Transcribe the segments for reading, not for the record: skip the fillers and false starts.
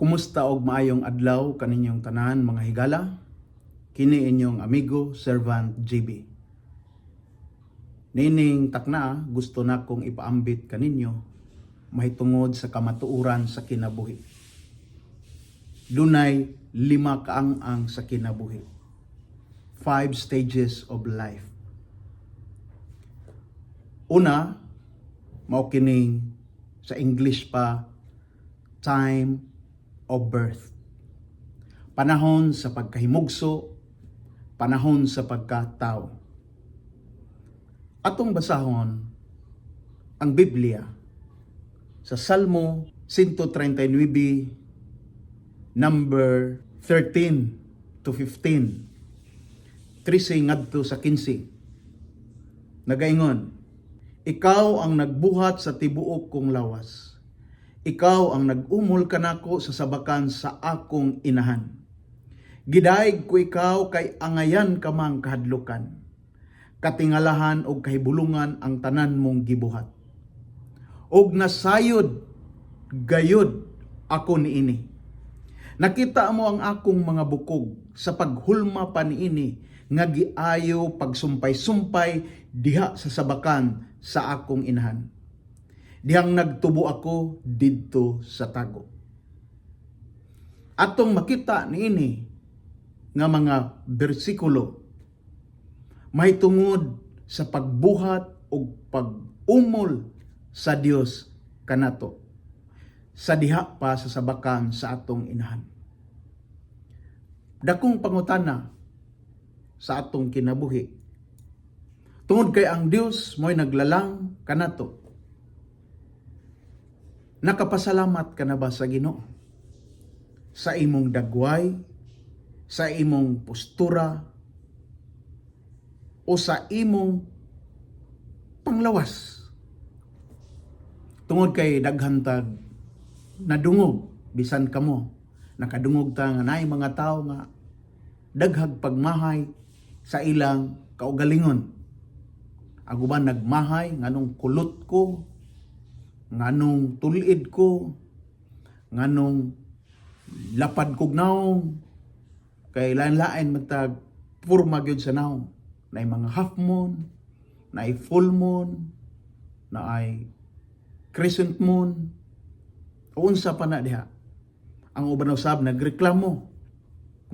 Kumusta og maayong adlaw kaninyong tanan mga higala? Kini inyong amigo, servant JB. Nining takna gusto na kong ipaambit kaninyo mahitungod sa kamatuoran sa kinabuhi. Dunay 5 kaang-ang sa kinabuhi. 5 stages of life. Una, mao kining sa English pa, time of birth. Panahon sa pagkahimugso, panahon sa pagkatao. Atong basahon ang Biblia sa Salmo 139, number 13 to 15. 13 ngadto sa 15. Nagaingon, ikaw ang nagbuhat sa tibuok kong lawas. Ikaw ang nag-umol kanako sa sabakan sa akong inahan. Gidaig ko ikaw kay angayan ka mang kahadlukan. Katingalahan og kahibulungan ang tanan mong gibuhat. Og nasayod gayud ako niini. Nakita mo ang akong mga bukog sa paghulma pa niini nga giayo pagsumpay-sumpay diha sa sabakan sa akong inahan. Dihang nagtubo ako didto sa tago. Atong makita niini nga mga bersikulo mahitungod sa pagbuhat o pag-umol sa Dios kanato sa diha pa sa sabakan sa atong inahan. Dakong pangutana sa atong kinabuhi. Tungod kay ang Dios mo'y naglalang kanato. Nakapasalamat ka na ba sa Ginoo? Sa imong dagway, sa imong postura, o sa imong panglawas? Tungod kay daghantag nadungog, bisan kamo, nakadungog ta nga naay mga tao nga daghag pagmahay sa ilang kaugalingon. Aguban nagmahay nganong kulot ko, nganong tulid ko, nganong lapad kog naong, kay lain-lain matag purma gyud sa naong. Naay mga half moon, naay full moon, naay crescent moon, o unsa pa na diha. Ang uban usab nagreklamo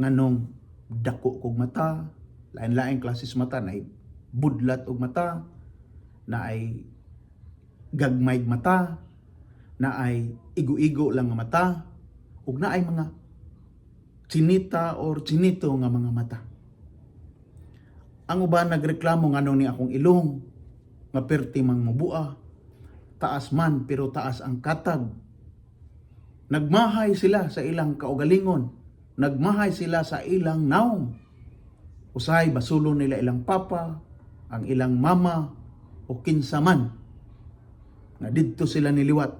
nganong dako kog mata, lain-lain klases mata, naay budlat og mata, naay gagmay mata, na ay igo-igo lang nga mata, ug na ay mga chinita or chinito nga mga mata. Ang uban nagreklamo nganong ni akong ilong nga perti mang mabua, taas man pero taas ang katag. Nagmahay sila sa ilang kaugalingon, nagmahay sila sa ilang naong. Usahay basulon nila ilang papa, ang ilang mama o kinsa man na didto sila niliwat.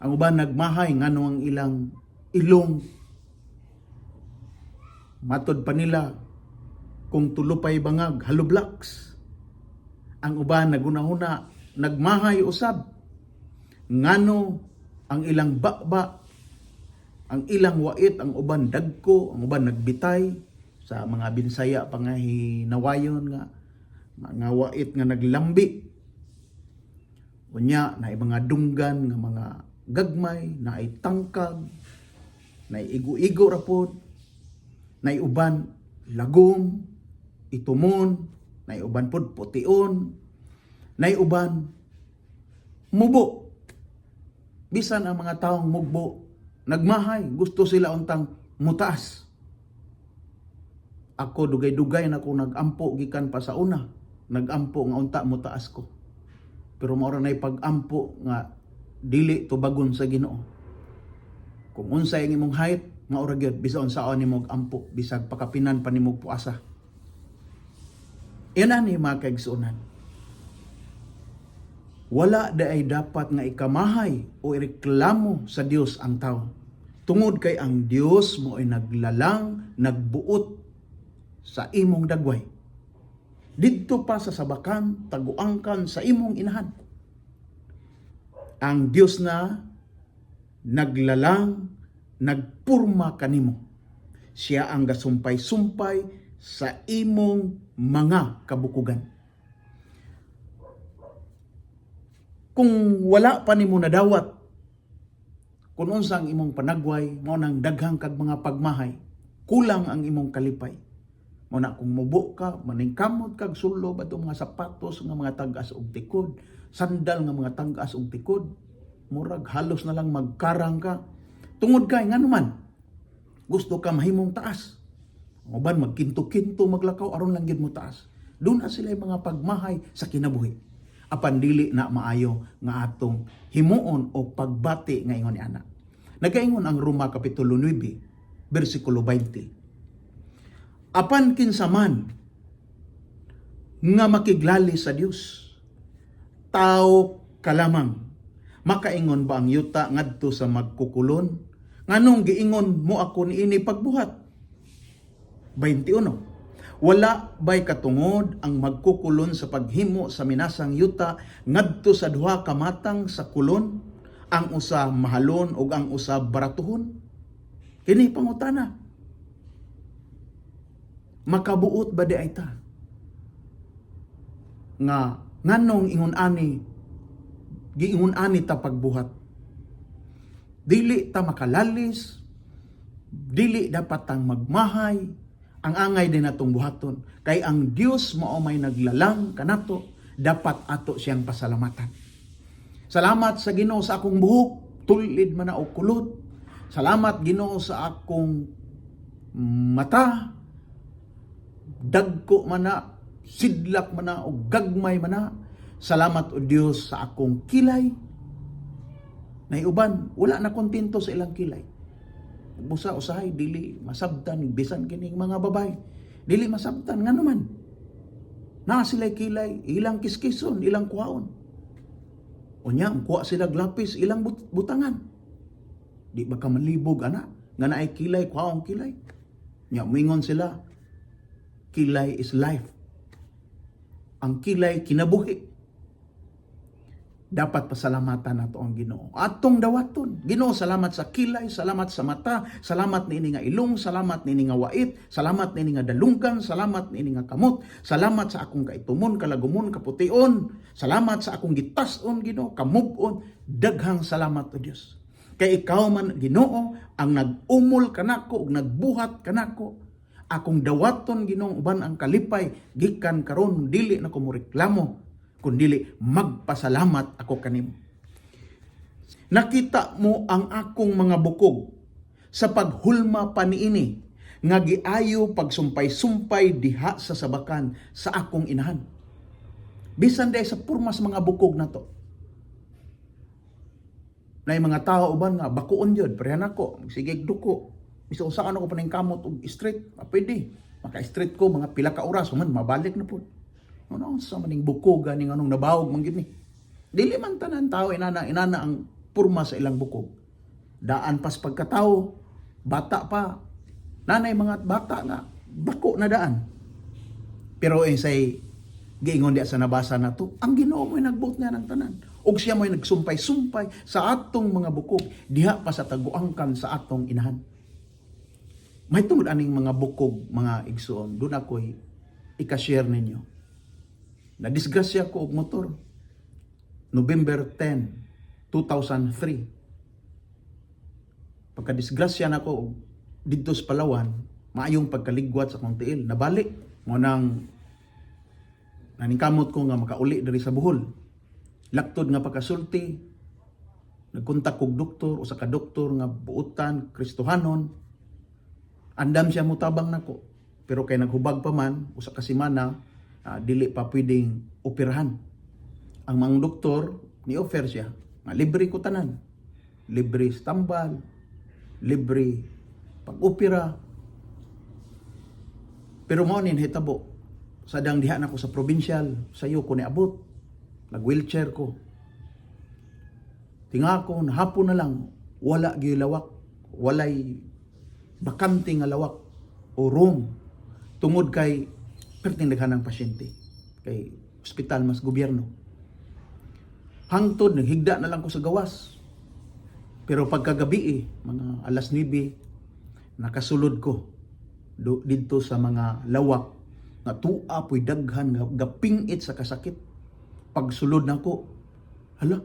Ang uban nagmahay ngano ang ilang ilong. Matod pa nila kung tulupay bangag halublaks. Ang uban nagunahuna nagmahay usab ngano ang ilang bakba, ang ilang wait, ang uban dagko, ang uban nagbitay sa mga binsaya pangahinawayon nga mga wait nga naglambi. Unya na mga dunggan nga mga gagmay, na ay tangkag, na igo-igo rapod, na uban lagom, itumon, na uban pod pution, na uban mubo. Bisan ang mga taong mugbo, nagmahay, gusto sila untang mutaas. Ako dugay-dugay na kung nagampo gikan pa sa una, nagampo nga unta mutaas ko. Pero mao ra nay pag-ampo nga dili tubagon sa Ginoo. Kung unsay ang imong height, mao ra gyud bisan unsaon nimo ampo, bisag pakapinan pa nimo puasa. Yan ani mga kaigsuonan. Wala daay dapat nga ikamahay o ireklamo sa Dios ang tao. Tungod kay ang Dios mo ay naglalang, nagbuot sa imong dagway. Didto pa sa sabakan, taguangkan sa imong inahan. Ang Dios na naglalang, nagpurma kanimo. Siya ang gasumpay-sumpay sa imong mga kabukugan. Kung wala pa nimo nadawat, kung unsang imong panagway, mao nang daghang kag mga pagmahay, kulang ang imong kalipay. Mao na kung mubo ka, maningkamot kag sulo ba mga sapatos nga mga tag-as og tikod, sandal nga mga tag-as og tikod, murag halos na lang magkarang ka. Tungod kay nga naman, gusto ka mahimong taas. Uban magkinto-kinto maglakaw aron lang gid mo taas. Doon na sila mga pagmahay sa kinabuhi. Apan dili na maayo nga atong himuon o pagbati nga ingon ni ana. Nagaingon ang Roma kapitulo 9 bersikulo 20. Apan kinsa man nga makiglali sa Dios, tao ka lamang. Makaingon ba ang yuta ngadto sa magkukulon? Nganong giingon mo ako niini pagbuhat? 21. Wala ba'y katungod ang magkukulon sa paghimo sa minasang yuta ngadto sa duha ka matang sa kulon, ang usa mahalon ug ang usa baratuhon? Kini pangutana. Makabuot ba di ay ta? Nga nganong giingon ani ta pagbuhat? Dili ta makalalis, dili dapat tang magmahay, ang angay din natong buhaton. Kay ang Dios mao may naglalang kanato, dapat ato siyang pasalamatan. Salamat sa Ginoo sa akong buhok, tulid man na o kulot. Salamat Ginoo sa akong mata, dagko man na, sidlak man na, o gagmay man na. Salamat o Dios sa akong kilay. Naiuban, wala na kontento sa ilang kilay. Busa usahay dili masabtan bisan kining mga babay, dili masabtan nga naman na sila kilay ilang kiskison, ilang kuhaon, unya ang kuha sila glapis ilang butangan. Di ba ka malibog ana nga naay kilay kuhaon kilay, nya mingon sila kilay is life, ang kilay kinabuhi. Dapat pasalamatan nato ang Ginoo. Atong dawaton. Ginoo, salamat sa kilay, salamat sa mata, salamat niini nga ilong, salamat niini nga wait, salamat niini nga dalunggan, salamat niini nga kamot, salamat sa akong kaitumon, kalagumon, kapution, salamat sa akong gitas-on Ginoo, kamug-on, daghang salamat o Dios. Kay ikaw man Ginoo ang nag-umol kanako ug nagbuhat kanako. Akong dawaton Ginoo uban ang kalipay gikan karon, dili na ko moreklamo, kundili magpasalamat ako kanimo. Nakita mo ang akong mga bukog sa paghulma pa niini nga giayo pagsumpay-sumpay diha sa sabakan sa akong inahan. Bisan day sa purmas mga bukog na to. Nay mga tao uban nga bakuon jud, pareha nako, sige duko. Bisan usa ano ko paning kamot og street, pwede. Maka-street ko mga pila ka oras man mabalik na pud. Ano sa maning bukog ganing anong nabawog man gid ni. Dili man tanan tao inana ang purma sa ilang bukog. Daan pas pagkatao, bata pa. Nanay mga bata nga bako na daan. Pero say giingon diya sa nabasa nato, ang Ginoo mo'y nagbuot niya ng tanan. Og siya mo'y nagsumpay-sumpay sa atong mga bukog diha pa sa taguangkan sa atong inahan. May tungod aning mga bukog, mga igsoon, doon ako'y ika-share ninyo. Nadisgrasya ko og motor November 10, 2003. Pagka-disgrasya na ko dito sa Palawan, maayong pagkaligwat sa akong tiil, nabalik mo nang naningkamot ko nga makauli diri sa Bohol. Laktod nga pagkasulti, nagkontak kog doktor, usa ka doktor nga buutan Kristohanon. Andam siya mutabang nako, pero kay naghubag pa man usa ka semana, dili pa pwedeng operahan. Ang mga doktor ni-offer siya, libre ko tanan. Libre tambal, libre pag-opera. Pero mao nin hitabo. Sadang diha na ko sa provincial, sayo ko niabot. Nag-wheelchair ko. Tinga ko, hapon na lang, wala gilawak, walay bakante nga lawak o room. Tungod kay pertindaghan ng pasyente kay ospital mas gobyerno. Hangtod naghigda na lang ko sa gawas. Pero pagkagabi mga alas 9, nakasulod ko dito sa mga lawak nga tua po'y daghan nga gapingit sa kasakit. Pagsulod nako, hala,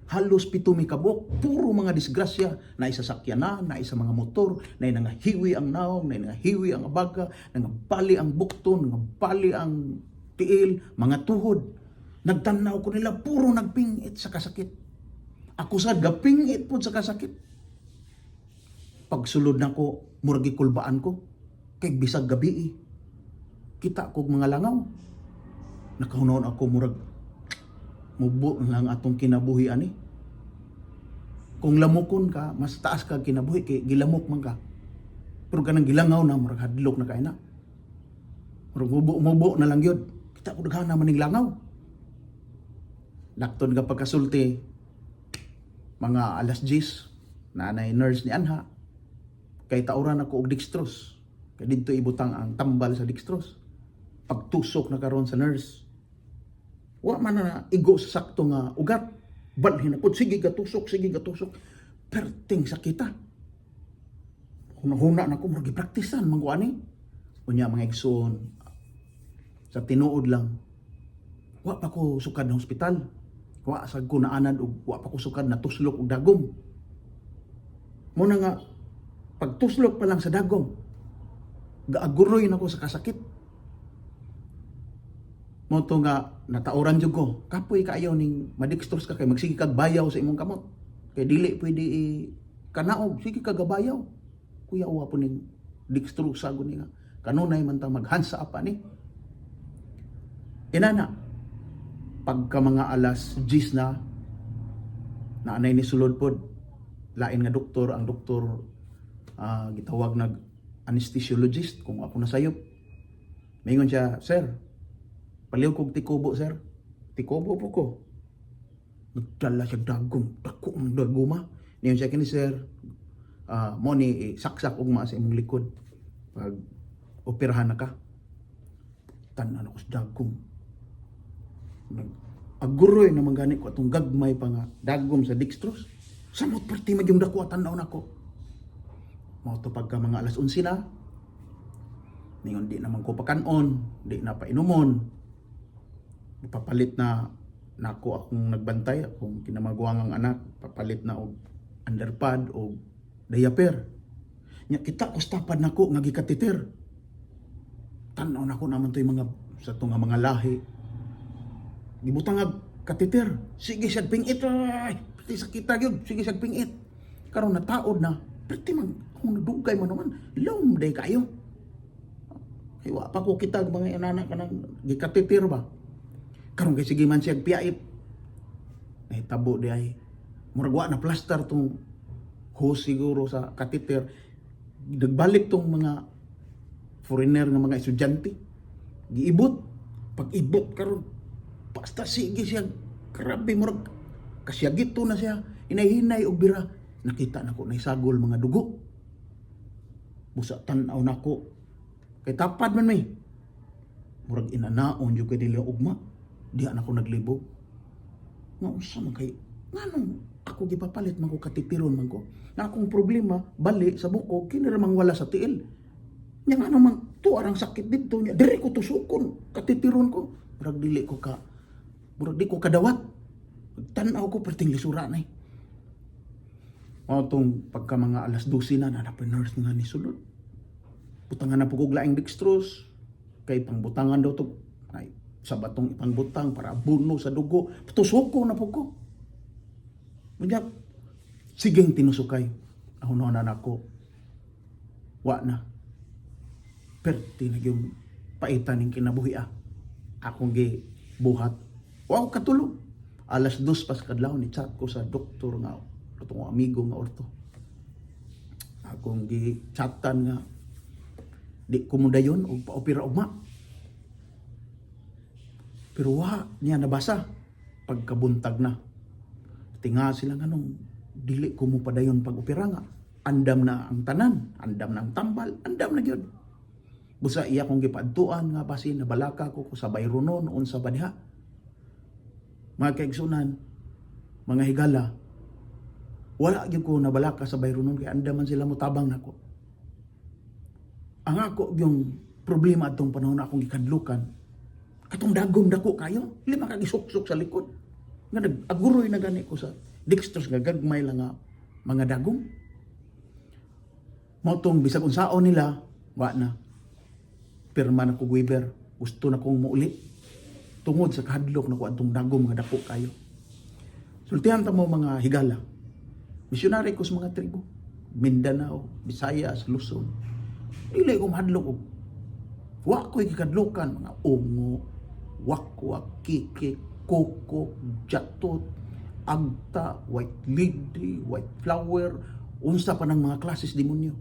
halos 7 mi kabuk, puro mga disgrasya, na isa sakyanan, na isa mga motor, na nangahiwi ang naong, na nangahiwi ang abaga, nangabali ang bukton, nangabali ang tiil, mga tuhod. Nagtanaw ko nila, puro nagpingit sa kasakit. Ako sad gapingit po sa kasakit. Pagsulod nako, murag gikulbaan ko, kay bisag gabi kita ko mga langaw. Nakahunahon ako murag mubo lang atong kinabuhi ani. Kung lamukon ka, mas taas ka kinabuhi kay gilamok man ka. Pero kanang gilangaw na murag hadlok na kay na. Murag mubo na lang yun. Kita ko daghan naman ning langaw. Dakton ka pagkasulti mga alas 10, nanay nurse ni Anha. Kay tauran ako og dextrose. Kay dito ibutang ang tambal sa dextrose. Pagtusok na karon sa nurse, wa man na igo sa sakto nga ugat. Balhin ako, sige gatusok. Perting sakita. Huna na ko, murag ipraktisan, mangguani. Unya mga igsoon, sa tinuod lang, wa pa ko sukad ng hospital. Wa sa ko naanad, wa pa ko sukad na tuslok og dagom. Muna nga, pagtuslok pa lang sa dagom, gaaguroy na ko sa kasakit. Moto nga natauran jud ko, kapoy kaayo ning madextrose ka kay magsige kag bayaw sa imong kamot. Kay dili pwede kanaog, sige kag bayaw. Kuya uwa po ning dextrose sagon ni nga. Kanunay man ta maghansa apa ni. Inana pagka mga alas 10 na naanay ni sulod pod. Lain nga doktor, ang doktor gitawag nag anesthesiologist kung ako nasayop. Mingon siya, "Sir, paliw kog tikubo, sir." Tikubo po ko. Nagdala siya dagom. Dako ang dagoma. Niyon siya kini, "Sir, mo ni saksak og maa sa imong likod. Pag operahan na ka." Tanan ako sa dagom. Aguroy na manggani ko atong gagmay pa nga dagom sa dextrose. Samot perti magyong dako tanaw nako. Mao to pagka mga alas 11 na. Ningon di naman ko pakanon, di na pa inumon. Papalit na nako akong nagbantay, akong kinamaguangang anak, papalit na og underpad o diaper. Nya kita kustapad nako nga gikatiter. Tan-aw nako naman toy mga sa to nga mga lahi. Gibutang nga katiter. Sige siya pingit ay. Pati sakita gyud, sige siya pingit. Karon nataod na, pati man kung nadugay man naman, lawm day kayo. Kay wa pa ko kita mga inana kanang gikatiter ba. Karon kay sige man siya piyait. Ay tabo di ay. Murag wa na plaster tong hose siguro sa catheter. Nagbalik tong mga foreigner nga mga estudyante. Giibot. Pag ibot karon basta sige siya grabe murag kasyagito na siya. Inay-hinay og bira. Nakita nako na isagol mga dugo. Busa tan-aw nako. Kay tapad man may. Murag inanaon jud kay dili ugma. Diha na ako naglibog. Nga unsa man kay nganong ako gipapalit man ko katitiron man ko. Na akong problema bali sa buko kini ra mang wala sa tiil. Nya ngano man tuarang sakit dito nya diri ko tusukon katitiron ko. Murag dili ko ka murag di ko kadawat. Tan-aw ko perting lisura na. Tong pagka mga alas 12 na nanapay nurse nga ni sulod. Butangan na pugog laing dextrose kay pangbutangan daw to ay sa batong ipangbutang para buno sa dugo. Patusoko na po ko. Kanya, sigeng tinusukay. Ahonon na nako. Wa na. Perti na yung paitan ng kinabuhi Akong buhat. Wow, katulog. Alas 2 pas kadlaw ni chat ko sa doktor nga. Itong amigo nga orto. Akong chatan nga. Di kumudayon o paopera ugma. Pero wa niya nabasa pagkabuntag na. Tinga sila nganong dili ko mo padayon pag-opera nga. Andam na ang tanan, andam na ang tambal, andam na gyud. Busa iya kong gipadtuan nga basin nabalaka ko sa bayronon unsa ba diha. Mga kaigsunan, mga higala, Wala gyud ko nabalaka sa bayro nun kay andaman sila mo tabang nako. Ang ako yung problema atong panahon akong gikadlukan. Katong dagom dako kayo, lima ka gisuk-suk sa likod. Nga nag-aguroy na gani ko sa dextrose nga gagmay lang nga mga dagom. Mao tong bisag unsaon nila, wa na. Pirma na ko Weber, gusto na kong muuli. Tungod sa kahadlok na ko atong dagom nga dako kayo. Sultihan ta mo mga higala. Misyonary ko sa mga tribo. Mindanao, Visayas, Luzon. Dili ko mahadlok og wa ko'y gikadlokan mga ungo, wakwak, kiki, koko, jatot, agta, white lady, white flower, unsa pa ng mga klases demonyo.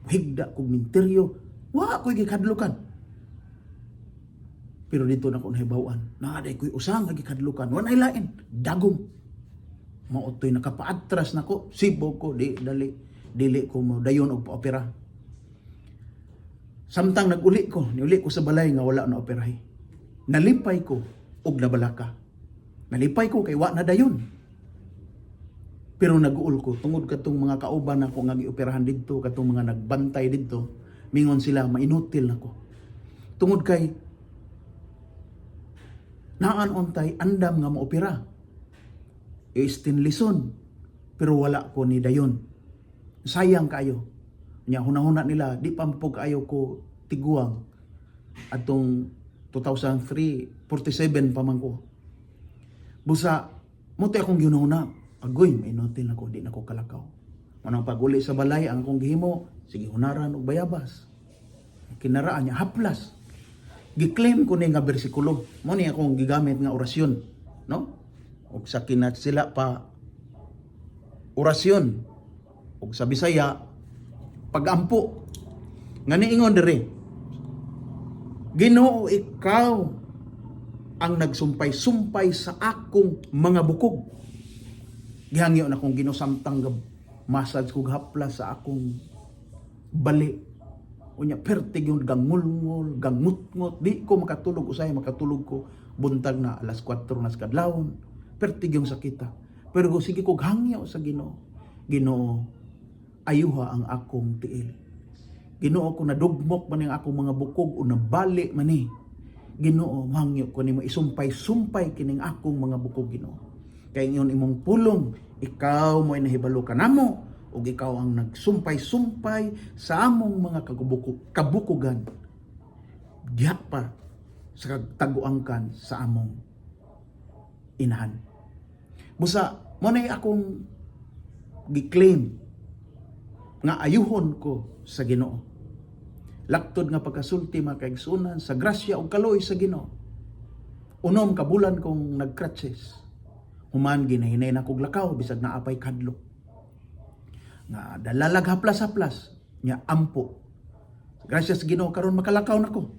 Higda kog minteryo, wa ko'y gikadlokan. Pero dito na ko nahibawan, naaday ko'y usang gikadlokan, wa nay lain, dagom. Maotoy nakapaatras nako, sibog ko, dili ko mo dayon og paopera. Samtang niuli ko sa balay nga wala na operahi. Nalipay ko og nabalaka. Nalipay ko kay wa na dayon. Pero naguol ko tungod katong mga kauban ako nga gioperahan didto, katong mga nagbantay didto, mingon sila mainutil nako. Tungod kay naan untay andam nga maopera. Istinlison pero wala ko ni dayon. Sayang kayo. Nya hunahuna nila di pa pug ayo ko tiguang atong 2003 47 pa man ko. Busa mo te akong ginuna agoy mainotil nako di nako kalakaw. Manang paguli sa balay ang akong gihimo sige hunaran og bayabas. Kinaraan niya haplas. Giklaim ko ni nga bersikulo. Mo ni akong gigamit nga orasyon, no? Og sa kinat sila pa orasyon og sa Bisaya pagampo nga niingon diri, Ginoo ikaw ang nagsumpay-sumpay sa akong mga bukog. Gihangyo na kong ginusamtang massage kog haplas sa akong bali. Unya pertig yung gangulngol, gangmutngot, di ko makatulog usay makatulog ko buntag na alas 4 na sa kadlawon. Pertig yung sakita. Pero sige kog hangyo sa Ginoo. Ginoo, ayuha ang akong tiil. Ginoo ko nadugmok man ang akong mga bukog o nabali man ni. Ginoo, hangyo ko nimo isumpay-sumpay kining akong mga bukog Ginoo. Kay ingon imong pulong, ikaw mo nahibalo kanamo ug ikaw ang nagsumpay-sumpay sa among mga kabukugan. Diha pa sa taguangkan sa among inahan. Busa mo na akong giklaim nga ayuhon ko sa Ginoo. Laktod nga pagkasulti makaigsunan sa grasya o kaloy sa Ginoo. Unom ka bulan kong nagkratses. Human ginahinay na kog lakaw bisag naapay kadlo. Nga dalalag haplas-haplas nya ampo. Grasya sa Ginoo karon makalakaw nako.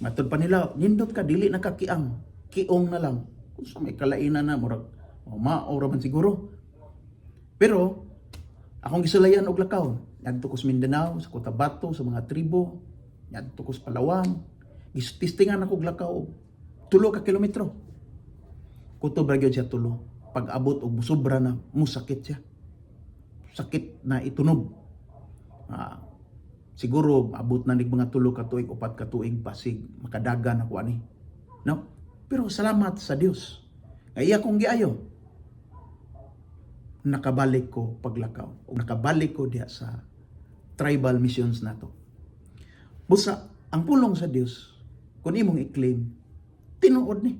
Matod pa nila, nindot ka dili na ka kiang, kiong na lang. Kung sa may kalainan na murag maora man siguro. Pero akong gisulayan og lakaw. Ngadto ko sa Mindanao, sa Cotabato, sa mga tribo, ngadto ko sa Palawan. Gististingan ako og lakaw 3 ka kilometro. Kutob ra gyud siya tulo. Pag abot og musobra na, musakit siya. Sakit na itunog. Siguro abot na nig mga 3 ka tuig, 4 ka tuig pasig makadagan ako ani. No? Pero salamat sa Dios. Ay akong giayo. Nakabalik ko paglakaw. O nakabalik ko diha sa tribal missions nato. Busa, ang pulong sa Dios, kung imong i-claim, tinuod ni.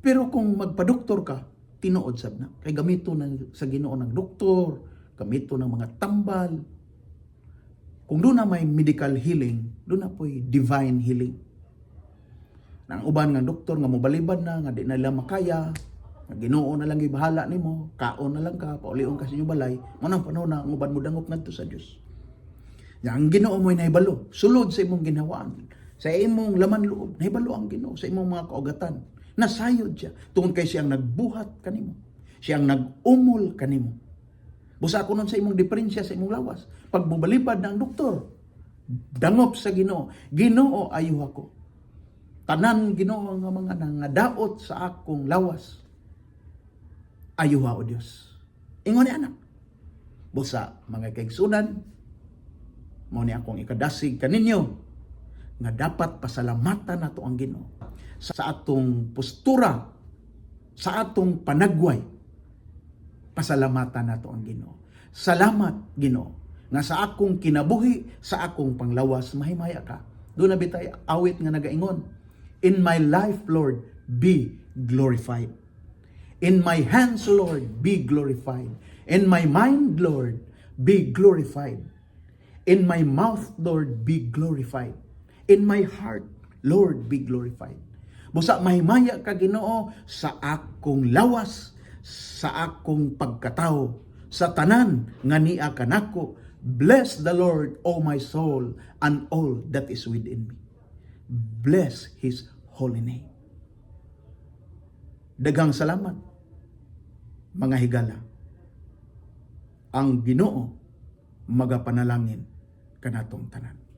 Pero kung magpa-doktor ka, tinuod sab na. Kay gamito na sa Ginoo ng doktor, gamito ng mga tambal. Kung doon na may medical healing, doon na po'y divine healing. Nang uban nga doktor nga mobalibad na, nga di na nila makaya, nga Ginoo na lang gibahala nimo, kaon na lang ka, paulion ka sa inyong balay, manang panahon na ang uban mo dangop ngadto sa Dios. Yang ang Ginoo mo'y nahibalo, sulod sa imong ginhawaan, sa imong laman loob, nahibalo ang Ginoo sa imong mga kaugatan. Nasayod siya, tungod kay siyang nagbuhat kanimo, siyang nag-umol kanimo. Busa ko nun sa imong diferensya sa imong lawas. Pag bubalibad ng doktor, dangop sa Ginoo, Ginoo ayuha ko. Tanan Ginoo nga mga nangadaot sa akong lawas. Ayuha o Dios. Ingon ni anak. Busa mga kaigsunan, mao ni akong ikadasig kaninyo nga dapat pasalamatan nato ang Ginoo sa atong postura, sa atong panagway. Pasalamatan nato ang Ginoo. Salamat Ginoo nga sa akong kinabuhi, sa akong panglawas mahimaya ka. Doon na bitay awit nga nagaingon, in my life Lord be glorified. In my hands Lord be glorified. In my mind Lord be glorified. In my mouth Lord be glorified. In my heart Lord be glorified. Busa mahimaya ka Ginoo sa akong lawas, sa akong pagkatao, sa tanan nga niya kanako. Bless the Lord, O my soul, and all that is within me. Bless His holy name. Daghang salamat, mga higala. Ang Ginoo magapanalangin kanatong tanan.